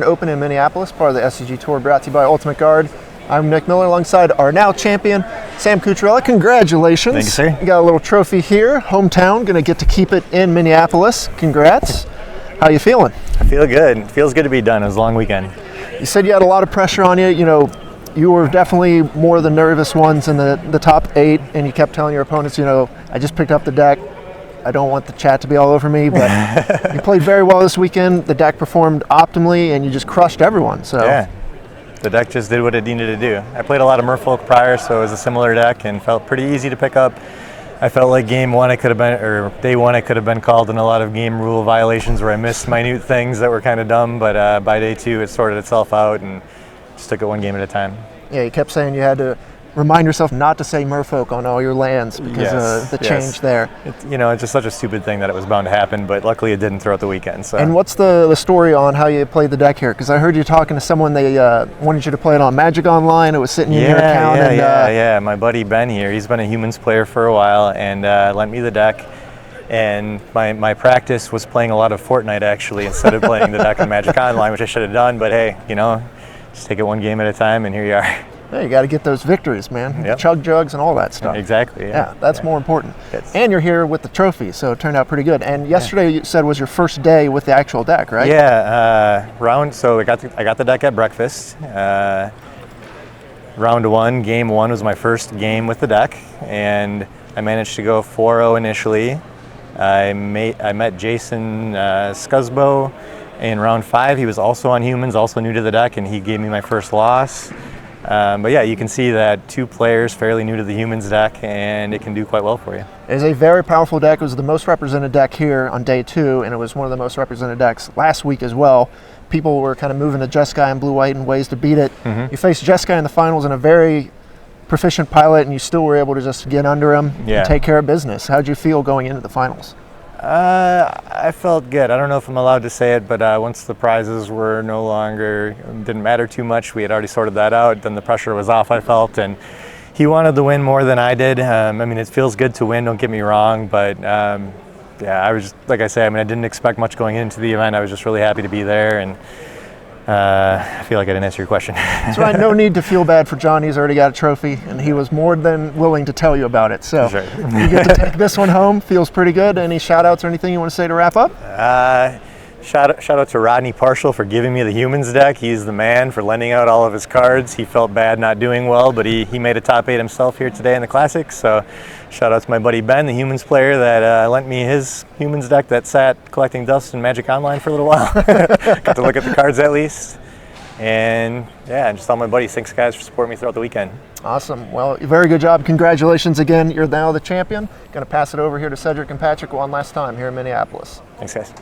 Open in Minneapolis, part of the SCG Tour, brought to you by Ultimate Guard. I'm Nick Miller alongside our now champion, Sam Cucciarella. Congratulations. Thank you, sir. You got a little trophy here, hometown, going to get to keep it in Minneapolis. Congrats. How you feeling? I feel good. It feels good to be done. It was a long weekend. You said you had a lot of pressure on you. You know, you were definitely more of the nervous ones in the top 8, and you kept telling your opponents, you know, I just picked up the deck. I don't want the chat to be all over me, but you played very well this weekend. The deck performed optimally, and you just crushed everyone. So yeah, the deck just did what it needed to do. I played a lot of Merfolk prior, so it was a similar deck and felt pretty easy to pick up. I felt like game 1 it could have been, or day 1 it could have been called in a lot of game rule violations where I missed minute things that were kind of dumb, but by day 2 it sorted itself out and just took it one game at a time. Yeah, you kept saying you had to remind yourself not to say Merfolk on all your lands because of the change there. It's just such a stupid thing that it was bound to happen, but luckily it didn't throughout the weekend. So. And what's the story on how you played the deck here? Because I heard you talking to someone, they wanted you to play it on Magic Online. It was sitting in your account. Yeah. My buddy Ben here, he's been a Humans player for a while and lent me the deck. And my practice was playing a lot of Fortnite actually instead of playing the deck on Magic Online, which I should have done. But hey, just take it one game at a time, and here you are. Yeah, you got to get those victories, man. Yep. Chug jugs and all that stuff. Exactly. Yeah, that's more important. And you're here with the trophy, so it turned out pretty good. And yesterday you said was your first day with the actual deck, right? Yeah, So I got the deck at breakfast. Round 1, game 1 was my first game with the deck, and I managed to go 4-0 initially. I met Jason Scuzbo in round 5. He was also on Humans, also new to the deck, and he gave me my first loss. But yeah, you can see that 2 players fairly new to the Humans deck, and it can do quite well for you. It is a very powerful deck. It was the most represented deck here on day 2, and it was one of the most represented decks last week as well. People were kind of moving to Jeskai and Blue-White in ways to beat it. Mm-hmm. You faced Jeskai in the finals and a very proficient pilot, and you still were able to just get under him and take care of business. How'd you feel going into the finals? I felt good. I don't know if I'm allowed to say it, but once the prizes were no longer, didn't matter too much, we had already sorted that out, then the pressure was off, I felt, and he wanted the win more than I did. I mean, it feels good to win, don't get me wrong, but yeah, I was just, like I say, I didn't expect much going into the event. I was just really happy to be there, and I feel like I didn't answer your question. That's right. No need to feel bad for John. He's already got a trophy, and he was more than willing to tell you about it. So sure. You get to take this one home. Feels pretty good. Any shout-outs or anything you want to say to wrap up? Shout out to Rodney Partial for giving me the Humans deck. He's the man for lending out all of his cards. He felt bad not doing well, but he made a top 8 himself here today in the Classic. So shout out to my buddy Ben, the Humans player, that lent me his Humans deck that sat collecting dust in Magic Online for a little while. Got to look at the cards at least. And yeah, just all my buddies, thanks guys for supporting me throughout the weekend. Awesome. Well, very good job. Congratulations again. You're now the champion. Going to pass it over here to Cedric and Patrick one last time here in Minneapolis. Thanks guys.